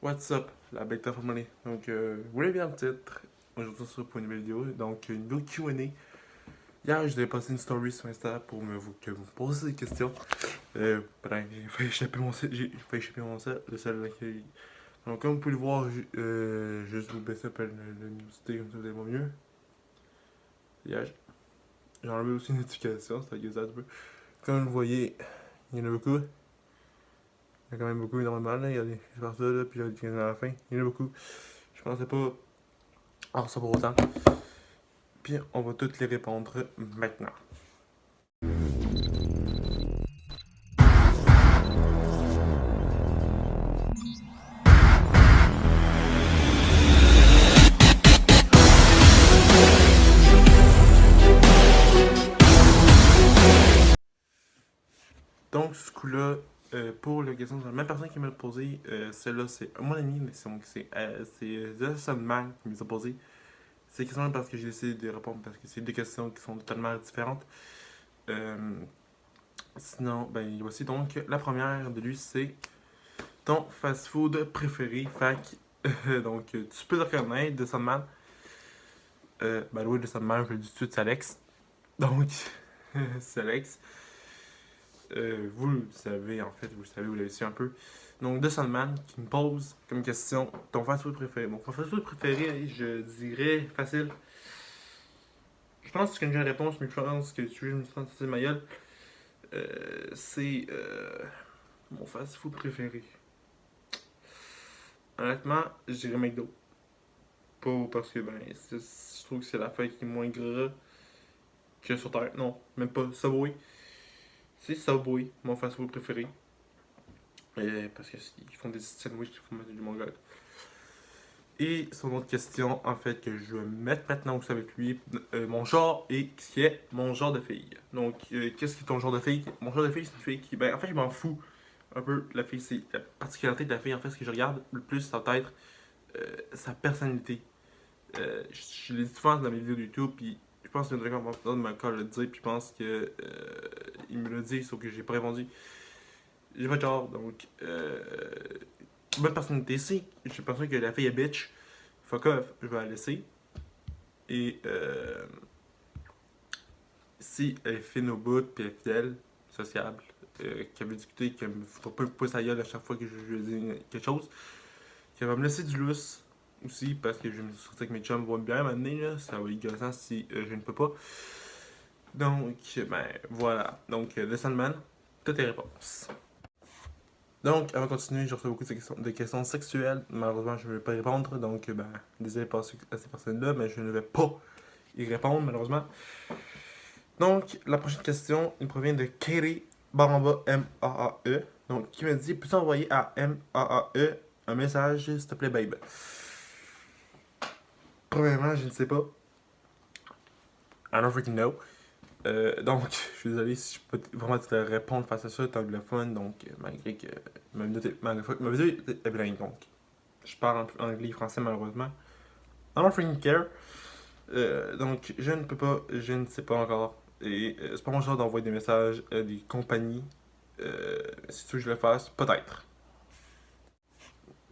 What's up, la Big Top Family. Donc, vous l'avez bien le titre. Aujourd'hui, on se retrouve pour une nouvelle vidéo. Donc, une vidéo Q&A. Hier, je devais passer une story sur Insta pour que vous me posiez des questions. J'ai failli échapper mon set, le seul d'accueil. Donc, comme vous pouvez le voir, juste vous baisser un peu la luminosité, comme ça vous allez voir mieux. Hier, j'ai enlevé aussi une notification, ça a un peu. Comme vous le voyez, il y en a beaucoup. Il y en a quand même beaucoup, énormément. Là. Il y a des partout, là, puis il y en a à la fin. Il y en a beaucoup. Je pensais pas avoir ça pour autant. Puis on va toutes les répondre maintenant. Donc, ce coup-là, pour la question de la même personne qui m'a posé, celle-là, c'est mon ami, mais c'est The Sunman qui me a posé. C'est questions parce que j'ai décidé de répondre parce que c'est deux questions qui sont totalement différentes. Euh, Sinon, ben voici donc la première de lui, c'est ton fast-food préféré. Donc tu peux le reconnaître, The Sunman. Ben oui, The Sunman, je le dis tout de suite, c'est Alex. Donc, c'est Alex. Vous le savez, en fait, vous le savez, vous l'avez su un peu. Donc, The Sandman qui me pose comme question ton fast-food préféré. Mon fast-food préféré, je dirais facile. Je pense que j'ai une réponse, mais je pense que tu veux me sentir ma gueule. C'est mon fast-food préféré. Honnêtement, je dirais McDo. Pas parce que, je trouve que c'est la fête qui est moins gras que sur Terre. Non, même pas. Subway. C'est Subway, mon fast-food préféré. Parce qu'ils font des sandwichs qui font mettre du mongol. Et son autre question, en fait, que je vais mettre maintenant aussi avec lui, mon genre et qui est mon genre de fille. Donc, qu'est-ce qui est ton genre de fille? Mon genre de fille, c'est une fille qui, en fait, je m'en fous un peu. La fille, c'est la particularité de la fille, en fait, ce que je regarde le plus, ça va être sa personnalité. Je l'ai dit souvent dans mes vidéos de YouTube, puis je pense que le commentateur de ma call le dit, puis je pense que il me l'a dit, sauf que j'ai pas répondu. J'ai pas de genre, donc bonne personnalité. Si j'ai l'impression que la fille est bitch, fuck off, je vais la laisser. Et si elle est fine au bout, puis elle est fidèle, sociable, qu'elle veut discuter, qu'elle me fera pas pousser sa gueule à chaque fois que je lui dis quelque chose, qu'elle va me laisser du lousse aussi, parce que je me suis sorti que mes chums vont bien m'amener, là, ça va être gossant si je ne peux pas. Donc, ben voilà. Donc, The Sandman, toutes tes réponses. Donc, avant de continuer, je reçois beaucoup de questions sexuelles. Malheureusement, je ne vais pas y répondre. Donc, désolé à ces personnes-là, mais je ne vais pas y répondre, malheureusement. Donc, la prochaine question, il provient de Katie Baramba M-A-A-E. Donc, qui me dit peux-tu envoyer à M-A-A-E un message, s'il te plaît, babe? Premièrement, je ne sais pas. I don't freaking know. Donc, je suis désolé si je peux vraiment te répondre face à ça, t'es anglophone, donc malgré que ma vidéo est bilingue, donc je parle anglais et français malheureusement. I don't freaking care. Donc, je ne peux pas, je ne sais pas encore. Et c'est pas mon genre d'envoyer des messages à des compagnies. Si tu veux que je le fasse, peut-être.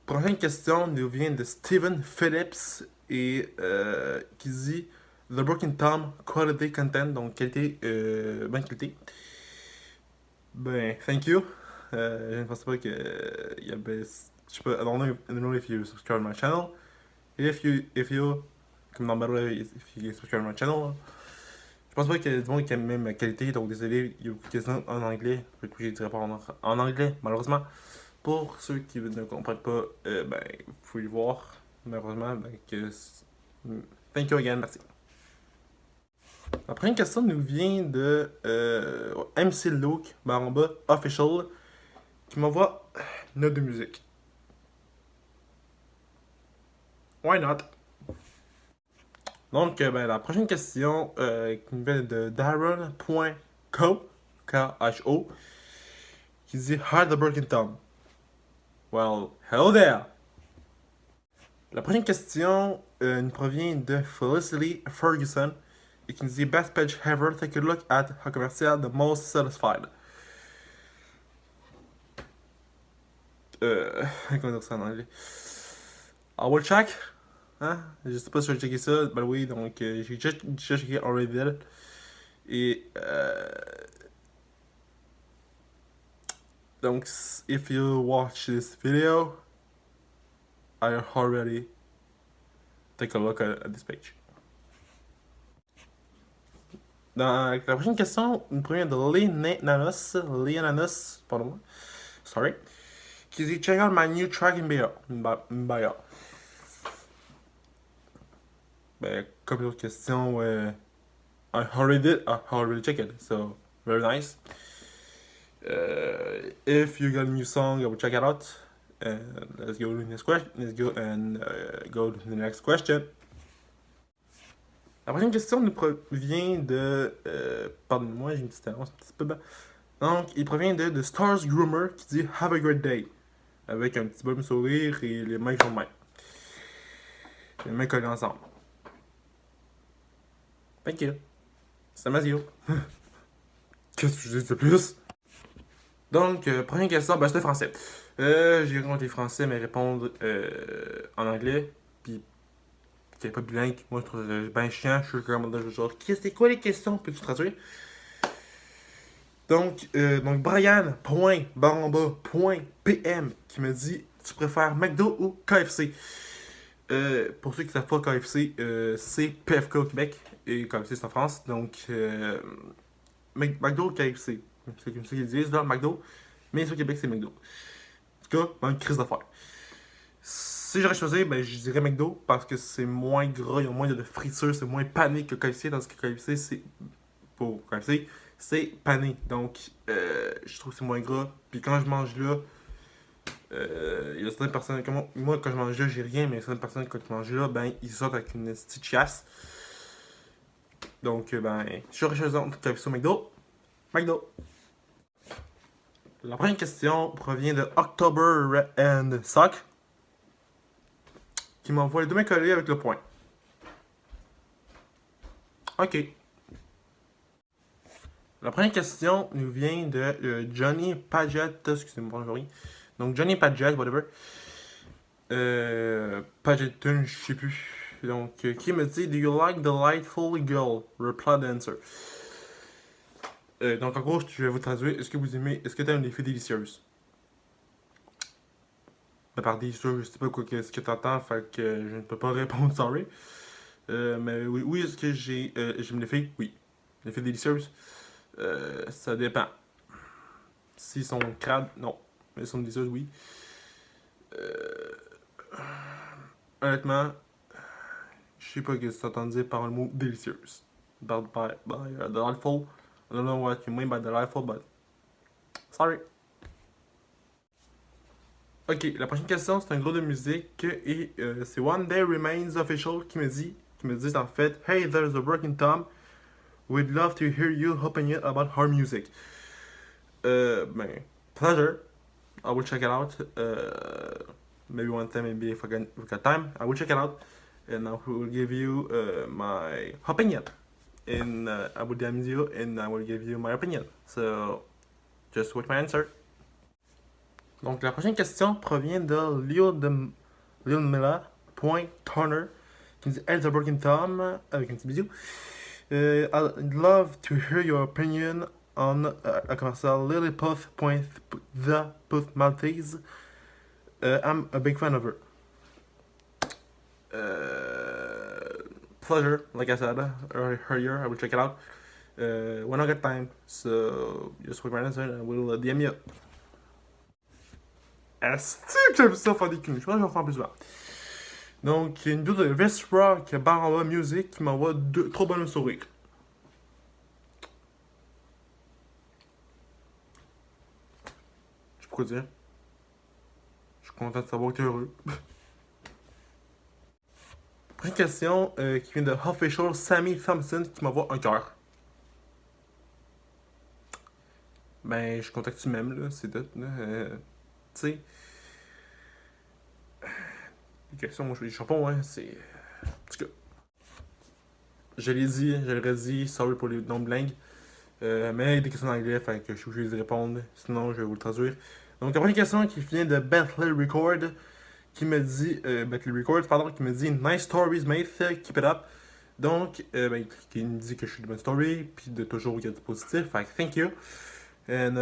Prochaine question nous vient de Steven Phillips et qui dit The Broken Tom Quality Content, donc qualité, bonne qualité. Ben, thank you. Je ne pense pas que il y a je sais pas, I don't know if you subscribe to my channel. If you, comme dans Battle, if you subscribe to my channel. Je pense pas qu'il y a du monde qui aime même ma qualité, donc désolé, il y a beaucoup de questions en anglais. Je vais obligé de répondre en anglais, malheureusement. Pour ceux qui ne comprennent pas, vous pouvez le voir, malheureusement, thank you again, merci. La première question nous vient de MC Luke, en bas, official, qui m'envoie une note de musique. Why not? Donc, la prochaine question qui nous vient de Darren.co, K-H-O, qui dit Hi the Broken Tom. Well, hello there! La prochaine question nous provient de Felicity Ferguson et qui nous dit Best page ever, take a look at her commercial, the most satisfied. Comment dire ça en anglais? I will check. Hein? Je sais pas si je vais checker ça. Ben oui, donc j'ai déjà checké Already. Et donc, if you watch this video, I already take a look at this page. Dans la prochaine question, une première de Lenanos, pardon, sorry, qui dit check out my new track in bio. Ben, comme l'autre question, I already checked it, so very nice. If you got a new song, I will check it out. Let's go to the next question. Let's go and go to the next question. La prochaine question nous provient de. Pardonnez-moi, j'ai une petite annonce un petit peu bas. Donc, il provient de Stars Groomer qui dit Have a great day. Avec un petit bon sourire et les mains sur main. Les mains collées ensemble. Thank you. C'est Mazio. Qu'est-ce que je dis de plus? Donc, première question, ben c'était français. J'ai raconté français, mais répondre en anglais. Puis, qui n'est pas bilingue, moi je trouve ça bien chiant. Je suis comme genre, c'est quoi les questions? Peux-tu traduire? Donc Brian.bamba.pm qui me dit tu préfères McDo ou KFC? Pour ceux qui ne savent pas, KFC, c'est PFK au Québec et KFC c'est en France. Donc, McDo ou KFC? C'est comme ça qu'ils disent, là, McDo. Mais au Québec, c'est McDo. En tout cas, une crise d'affaires. Si j'aurais choisi, ben, je dirais McDo parce que c'est moins gras, il y a moins de friture, c'est moins pané que KFC. Tandis que KFC, c'est. Pour KFC, c'est pané. Donc, je trouve que c'est moins gras. Puis quand je mange là, il y a certaines personnes, comme moi quand je mange là, j'ai rien, mais certaines personnes quand ils mangent là, ben, ils sortent avec une petite chiasse. Donc, ben, j'aurais choisi entre KFC ou McDo. McDo. La première question provient de October and Sock qui m'envoie les deux mains collées avec le point. Ok. La première question nous vient de Johnny Paget. Excusez-moi, bonjour. Donc Johnny Paget, whatever. Pageton, je sais plus. Donc, qui me dit Do you like delightful girl? Reply the answer. Donc, en gros, je vais vous traduire. Est-ce que vous aimez. Est-ce que t'aimes les filles délicieuses? Par délicieux, je sais pas quoi ce que t'entends, fait que je ne peux pas répondre, sorry. Mais oui, est-ce que j'aime les filles? Oui. Les filles délicieuses? Ça dépend. S'ils sont crades, non. Mais ils sont délicieuses, oui. Honnêtement, je sais pas ce que tu entends dire par le mot délicieuse. By delightful. I don't know what you mean by delightful, but sorry. Ok, la prochaine question, c'est un groupe de musique et c'est One Day Remains Official qui me dit en fait Hey, there's a Broken Tom. We'd love to hear you opinion about her music. Ben, pleasure. I will check it out. Maybe one time, maybe if we got time, I will check it out. And I will give you my opinion. And I will DM you and I will give you my opinion. So, just wait my answer. Donc, la prochaine question provient de Lilmilla.Turner qui me dit Hey, the Broken Tom, avec un petit bisou. I'd love to hear your opinion on a commercial Lilliputh.the Puth Maltese. I'm a big fan of her. Pleasure, like I said earlier, I will check it out when I get time. So just wait my answer and I will DM you. Est-ce que j'aime ça faire des culs? Je pense que je vais en faire plus souvent. Donc, il y a une vidéo de Vestrock Baramba Music qui m'envoie trop bonnes sourires. Je sais pas quoi dire. Je suis content de savoir que t'es heureux. Prochaine question qui vient de Official Sammy Thompson qui m'envoie un cœur. Ben, je suis content que tu m'aimes, là, c'est tout. Tu sais. Les questions, moi, je les réponds, hein, c'est. En tout cas. Je l'ai dit, je l'ai redit, sorry pour les non bilingues. Mais des questions en anglais, fait que je suis obligé de répondre. Sinon, je vais vous le traduire. Donc, la première question qui vient de Bentley Record, qui me dit, Bentley Records, pardon, qui me dit Nice stories, mate, keep it up. Donc, qui me dit que je suis de bonne story, puis de toujours regarder du positif. Fait que thank you. And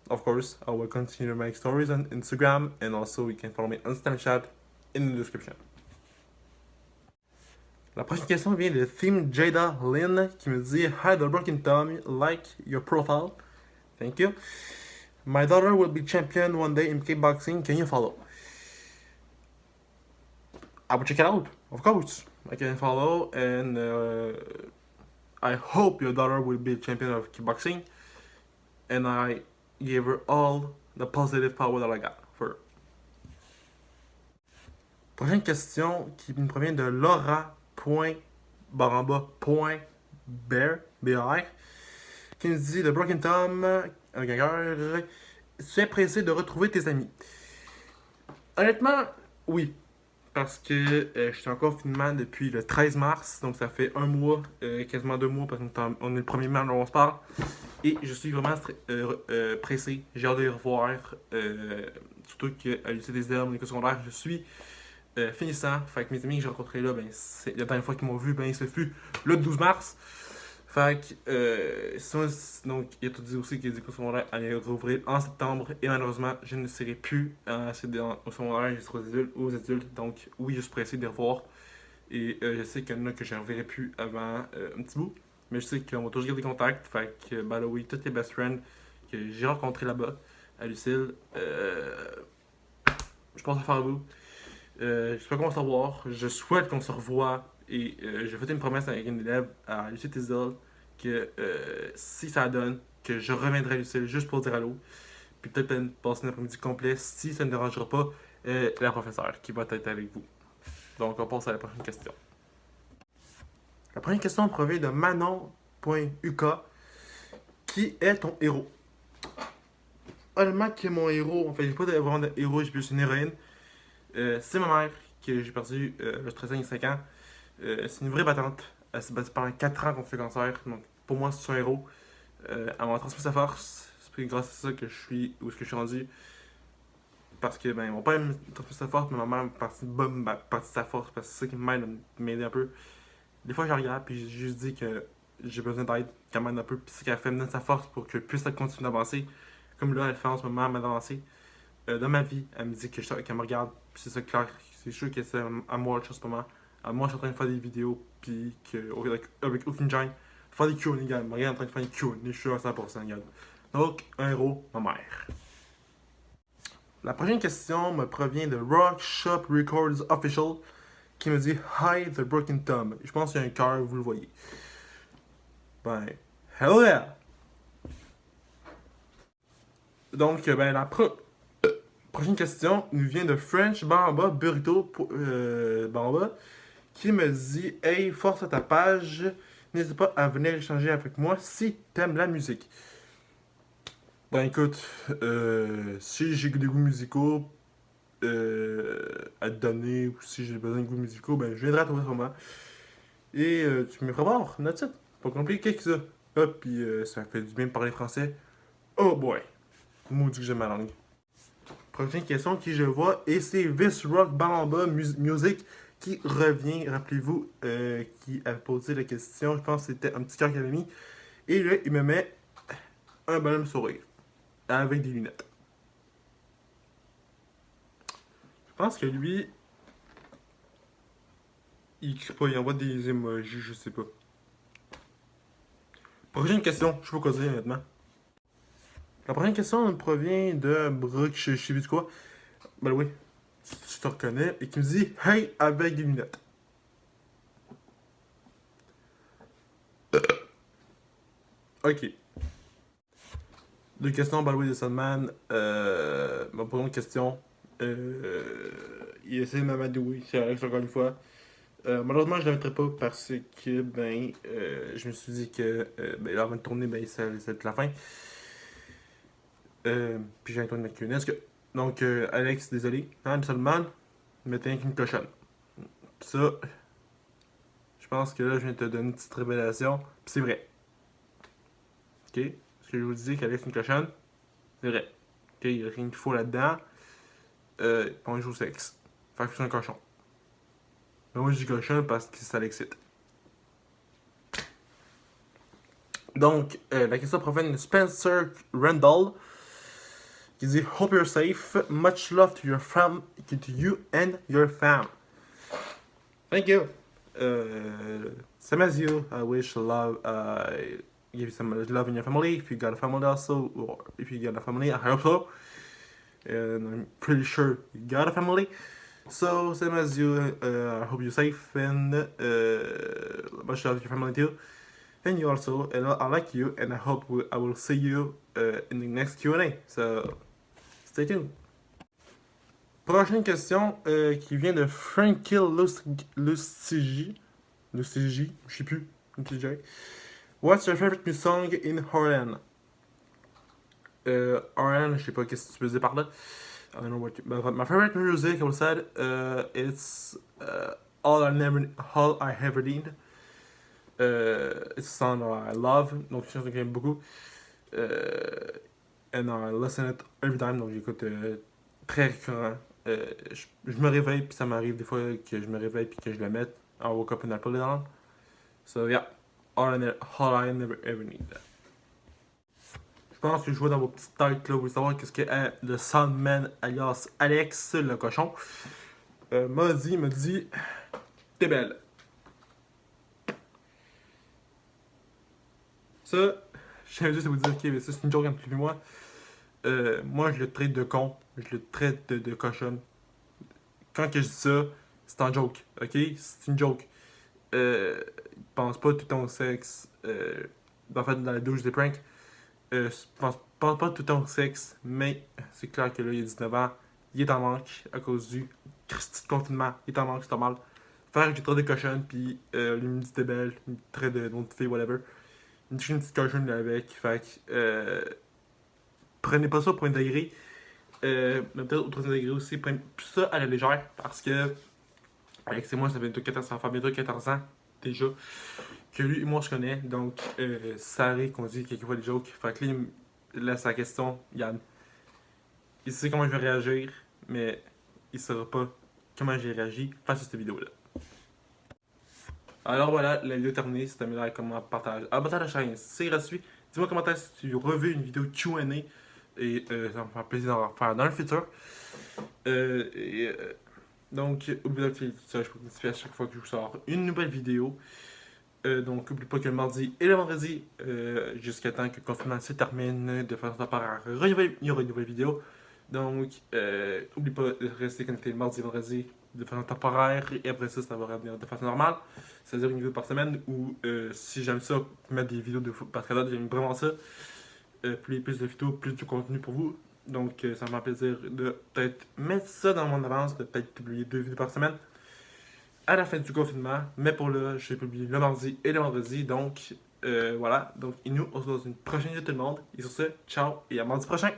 of course, I will continue my stories on Instagram, and also you can follow me on Snapchat in the description. La prochaine question vient de Theme Jada Lynn qui me dit Hi, the Broken Tommy, like your profile. Thank you. My daughter will be champion one day in kickboxing. Can you follow? I will check it out, of course. I can follow, and I hope your daughter will be champion of kickboxing. And I give her all the positive power that I got for her. Prochaine question qui me provient de Laura.baramba.bear, B-A-R, qui nous dit The Broken Tom, un gagneur, tu es pressé de retrouver tes amis. Honnêtement, oui. Parce que je suis en confinement depuis le 13 mars, donc ça fait un mois, quasiment 2 mois, parce qu'on est le 1er mai, on se parle. Et je suis vraiment pressé, j'ai hâte de les revoir. Surtout qu'à l'UC des Herbes, mon école secondaire, je suis finissant. Fait que mes amis que j'ai rencontrés là, c'est la dernière fois qu'ils m'ont vu, ce fut le 12 mars. Fait que, donc, il a tout dit aussi que les écoles secondaires allaient rouvrir en septembre. Et malheureusement, je ne serai plus au secondaire, je serai aux adultes. Donc, oui, je suis pressé de les revoir. Et je sais qu'il y en a que je ne reverrai plus avant un petit bout. Mais je sais qu'on va toujours garder contact. Fait que, bah là, oui, toutes les best friends que j'ai rencontrés là-bas, à Lucille, je pense à faire vous. J'espère qu'on va se revoir. Je souhaite qu'on se revoie. Et j'ai fait une promesse avec une élève à Lucille Tisdale que si ça donne, que je reviendrai à Lucille juste pour dire allô. Puis peut-être passer un après-midi complet si ça ne dérangera pas la professeure qui va être avec vous. Donc on passe à la prochaine question. La première question provient de Manon.uk. Qui est ton héros? Honnêtement, qui est mon héros? En fait, j'ai pas vraiment de héros, j'ai plus une héroïne. C'est ma mère que j'ai perdu le 13 ans et 5 ans. C'est une vraie battante. Elle s'est battue pendant 4 ans contre le cancer. Donc, pour moi, c'est un héros. Elle m'a transmis sa force. C'est grâce à ça que je suis où est-ce que je suis rendu. Parce que mon père m'a transmis sa force, mais ma mère m'a partie de sa force. Parce que c'est ça qui m'aide à m'aider un peu. Des fois, je regarde puis j'ai juste dit que j'ai besoin d'aide, qu'elle m'aide un peu. Puis c'est qu'elle fait me donne sa force pour que je puisse continuer d'avancer. Comme là, elle fait en ce moment, elle m'a avancé. Dans ma vie, elle me dit qu'elle me regarde. Puis c'est ça clair. C'est sûr que c'est à moi le en ce moment. Moi, je suis en train de faire des vidéos, puis avec aucune gêne, faire des Q&A, gars. Regarde, en train de faire des Q&A, je suis à 100%, gars. Donc, un héros, ma mère. La prochaine question me provient de Rock Shop Records Official, qui me dit Hi, the Broken Tom. Je pense qu'il y a un cœur, vous le voyez. Hello there! Donc, prochaine question nous vient de French Bamba Burrito Bamba, qui me dit Hey, force à ta page, n'hésite pas à venir échanger avec moi si t'aimes la musique. Écoute, si j'ai des goûts musicaux à te donner, ou si j'ai besoin de goûts musicaux, je viendrai à toi sûrement. Et tu me feras voir, that's it. Pas compliqué que ça. Hop, puis ça fait du bien de parler français. Oh boy! Maudit que j'aime ma langue. Prochaine question qui je vois, et c'est Vis Rock Bamba Music qui revient, rappelez-vous, qui a posé la question, je pense que c'était un petit cœur qu'il avait mis, et là, il me met un bonhomme sourire, avec des lunettes. Je pense que lui, il écrit pas, il envoie des emojis, je sais pas. Prochaine question, je sais pas quoi dire honnêtement. La prochaine question provient de Brooke, je sais plus quoi, oui, tu te reconnais, et qui me dit Hey, avec des lunettes. Ok. Deux questions, Balway de Sandman. Ma première question. Il essaie de m'amadouer, c'est Alex encore une fois. Malheureusement, je ne le mettrai pas parce que, je me suis dit que, avant de tourner, c'est la fin. Puis j'ai un tourner avec une. Donc, Alex, désolé. Hein, Sandman, mettez avec une cochonne. Ça, je pense que là, je viens de te donner une petite révélation. Puis c'est vrai. Ok? Ce que je vous dis qu'Alex est une cochonne, c'est vrai. Ok, il n'y a rien qu'il faut là-dedans. On joue au sexe. Fait que c'est un cochon. Mais moi, je dis cochon parce que ça l'excite. Donc, la question provient de Spencer Randall qui dit Hope you're safe. Much love to your to you and your fam. Thank you. Same as you. I wish love. Give you some love in your family. If you got a family also, or if you got a family, I hope so. And I'm pretty sure you got a family. So same as you. I hope you're safe and much love to your family too. And you also, and I like you, and I hope I will see you in the next Q&A. So, stay tuned. Prochaine question qui vient de Frankie Lustigi. Lustigi, je sais plus. What's your favorite new song in Horan? Horan, je sais pas qu'est-ce que tu veux dire par là. I don't know what you, but my favorite music, I would say, it's all I Ever Need. It's a song that I love, donc c'est une chanson que j'aime beaucoup. And I listen it every time, donc j'écoute très récurrent. Je me réveille, puis ça m'arrive des fois que je me réveille puis que je la mette. I woke up and I put it on. So yeah, all I never ever need. Je pense que je vois dans vos petites têtes là, vous voulez savoir qu'est-ce que le Soundman alias Alex, le cochon, m'a dit, t'es belle. Ça, je tiens juste à vous dire, ok, mais ça c'est une joke entre lui et moi. Moi, je le traite de con, je le traite de cochonne. Quand que je dis ça, c'est un joke, ok? C'est une joke. Pense pas tout ton sexe. En fait, dans la douche des pranks, pense pas tout ton sexe, mais c'est clair que là, il a 19 ans, il est en manque à cause du Christy de confinement, il est en manque, c'est normal. Faire que j'ai traité de cochonne, puis lui me dit t'es belle, il me traite de notre fille, whatever. Il me dit une petite cochonne avec, fait que prenez pas ça pour un degré. Mais peut-être au troisième degré aussi, prenez plus ça à la légère, parce que Alex et moi, ça fait bientôt 14 ans déjà que lui et moi je connais, donc ça arrive qu'on dit quelquefois des jokes. Fait que là, sa question, Yann, il sait comment je vais réagir, mais il saura pas comment j'ai réagi face à cette vidéo-là. Alors voilà, la vidéo est terminée. Si t'as aimé, like, comment, partage. Abonne-toi à la chaîne, c'est gratuit. Dis-moi en commentaire si tu veux une vidéo Q&A et ça va me faire plaisir d'en faire dans le futur. Donc, oublie pas que je peux te notifier à chaque fois que je sors une nouvelle vidéo. Donc, n'oublie pas que le mardi et le vendredi, jusqu'à temps que le confinement se termine de façon temporaire, il y aura une nouvelle vidéo. Donc, n'oublie pas de rester connecté le mardi et vendredi de façon temporaire, et après ça va revenir de façon normale. C'est-à-dire une vidéo par semaine, ou si j'aime ça, mettre des vidéos parce que là, j'aime vraiment ça. Plus de vidéos, plus de contenu pour vous. Donc, ça me fait plaisir de peut-être mettre ça dans mon avance, de peut-être publier 2 vidéos par semaine à la fin du confinement. Mais pour là, je vais publier le mardi et le vendredi. Donc, voilà. Donc, et nous, on se voit dans une prochaine vidéo tout le monde. Et sur ce, ciao et à mardi prochain.